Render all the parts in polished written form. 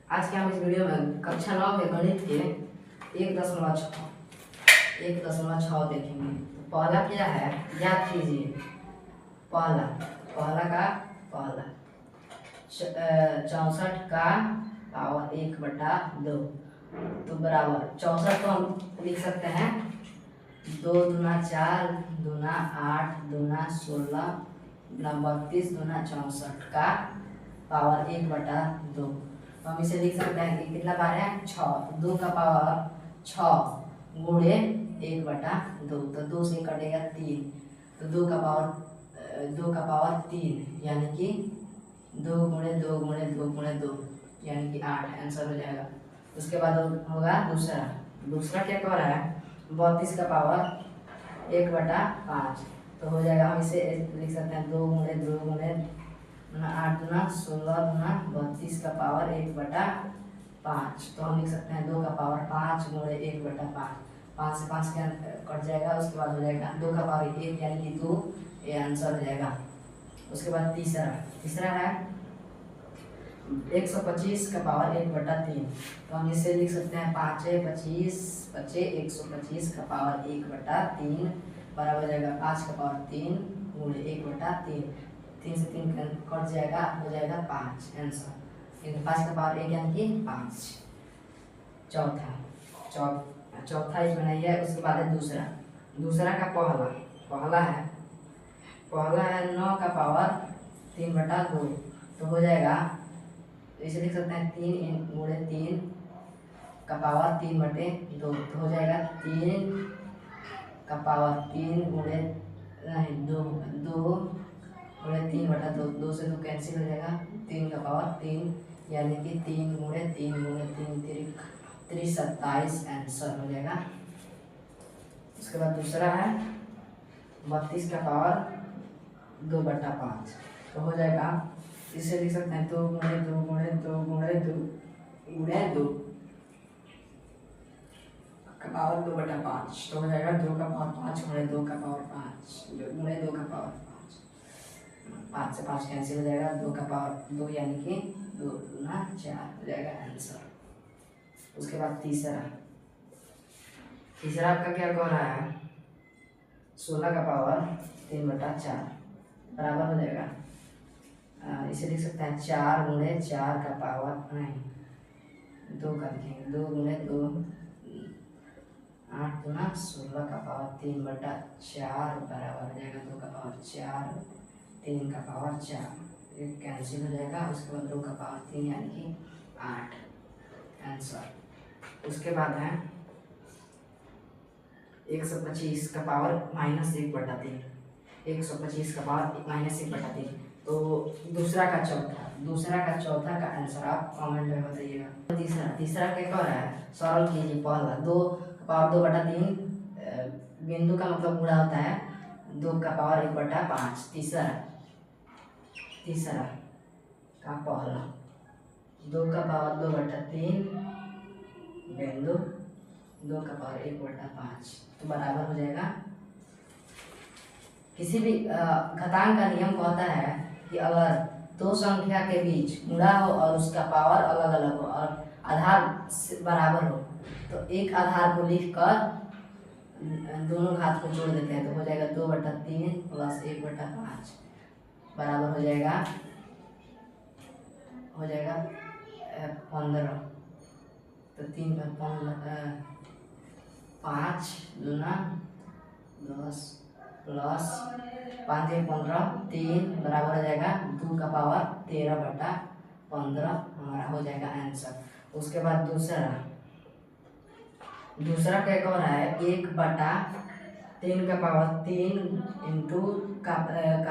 आज के हम इस वीडियो में कक्षा 9 के गणित के 1.6 देखेंगे। तो पहला क्या है याद कीजिए। पहला 64 का पावर 1/2 तो बराबर 64 को हम लिख सकते हैं 2 दूना 4 दूना 8 दूना 16 दूना 32 दूना 64 का पावर 1/2। तो हम इसे लिख सकते हैं कि कितना बार है 6, 2 का पावर 6 गुणे 1/2 तो 2 से कटेगा 3 तो 2 का पावर 3 यानी कि 2 गुणे 2 गुणे 2 गुणे 2 यानी कि 8 आंसर हो जाएगा। उसके बाद होगा दूसरा क्या कह रहा है 32 का पावर 1/5 तो हो जाएगा। हम इसे लिख सकते हैं 2 गुणे 2 गुणे 8 दूना 16 दूना 32 का पावर 1/5 तो हम लिख सकते हैं 2 का पावर 5 गुणे 1/5 5 से 5 कट जाएगा। उसके बाद हो जाएगा 2 का पावर 1 यानी कि 2 ये आंसर हो जाएगा। उसके बाद तीसरा है 125 का पावर 1/3 तो हम इसे लिख सकते हैं 5 25 125 का पावर 1/3 बराबर हो जाएगा 5 का पावर 3 गुणे 1/3 3 से 3 कट जाएगा हो जाएगा 5 आंसर। 5 का पावर 1 यानी कि 5। चौथा इसमें नहीं है। उसके बाद है दूसरा का पहला है 9 का पावर 3/2 तो हो जाएगा। इसे लिख सकते हैं 3 गुणे 3 का पावर 3/2 तो हो जाएगा 3 का पावर 3 गुणे 2 गुणे 3/2 2 से 2 कैंसिल हो जाएगा 3 का पावर 3 यानी कि 3 गुणे 3 गुणे 3 27 आंसर हो जाएगा। उसके बाद दूसरा है 32 का पावर 2/5 तो हो जाएगा। इसे लिख सकते हैं 2 गुणे 2 गुणे 2 गुणे 2 गुणे 2 का पावर 2/5 तो हो जाएगा 2 का पावर 5 गुणे 2 का पावर 5 गुणे 2 का पावर 5 से 5 कैंसिल हो जाएगा 2 का पावर 2 यानी कि 2 दूना 4 हो जाएगा आंसर। उसके बाद तीसरा आपका क्या कह रहा है 16 का पावर 3/4 बराबर हो जाएगा। इसे लिख सकते हैं 4 गुणे 4 का पावर 2 का लिखेंगे 2 गुणे 2 8 दूना 16 का पावर 3/4 बराबर हो जाएगा 2 का पावर 4 3 का पावर 4 एक कैंसिल हो जाएगा। उसके बाद 2 का पावर 3 यानी कि 8 आंसर। उसके बाद है 125 का पावर -1/3 125 का पावर -1/3 तो दूसरा का चौथा का आंसर आप कमेंट में बताइएगा। तीसरा क्या कह रहा है सरल कीजिए। पहला 2 का पावर 2/3 बिंदु का मतलब गुणा होता है 2 का पावर 1/5 तीसरा का पहला 2 का पावर 2/3 बिंदु 2 का पावर 1/5 तो बराबर हो जाएगा। किसी भी घातांक का नियम कहता है कि अगर दो संख्या के बीच गुणा हो और उसका पावर अलग अलग हो और आधार बराबर हो तो एक आधार को लिखकर दोनों घात को जोड़ देते हैं तो हो जाएगा 2/3 प्लस 1/5 बराबर हो जाएगा 15 तो 3 5 दूना 10 प्लस 5 15 3 बराबर हो जाएगा 2 का पावर 13/15 हमारा हो जाएगा आंसर। उसके बाद दूसरा क्या कह रहा है 1/3 का पावर 3 इंटू का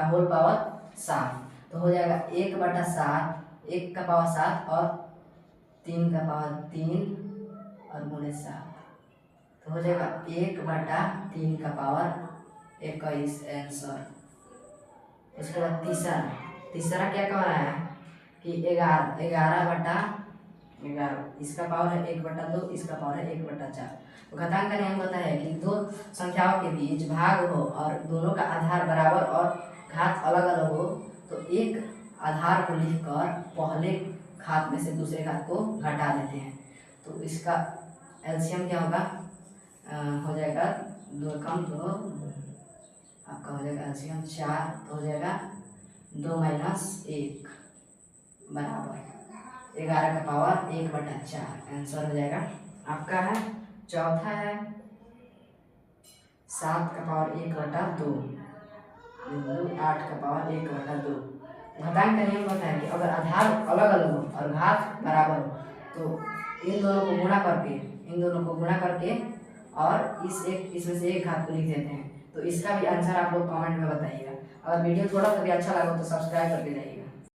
होल पावर 7 तो हो जाएगा 1/7 1 का पावर 7 और 3 का पावर 3 और गुणे 7 तो हो जाएगा 1/3 का पावर 21 आंसर। उसके बाद तीसरा क्या कह रहा है कि 11/11 इसका पावर है 1/2 इसका पावर है 1/4 तो घातांक का नियम होता है कि दो संख्याओं के बीच भाग हो और दोनों का आधार बराबर और घात अलग अलग हो तो एक आधार को लिखकर पहले घात में से दूसरे घात को घटा देते हैं। तो इसका एलसीएम क्या होगा, हो जाएगा 2 कम 2, आपका हो जाएगा एलसीएम 4, तो हो जाएगा 2 - 1 बराबर 11 का पावर 1/4। आंसर हो जाएगा आपका है। चौथा है 7 का पावर 1/2 बिंदु 8 का पावर 1/2। घातांक का नियम होता है कि अगर आधार अलग अलग हो और घात बराबर हो तो इन दोनों को गुणा करके और इसमें से एक घात को लिख देते हैं। तो इसका भी आंसर आप लोग कमेंट में बताइएगा। अगर वीडियो थोड़ा सा भी अच्छा लगा तो सब्सक्राइब करके जाइए।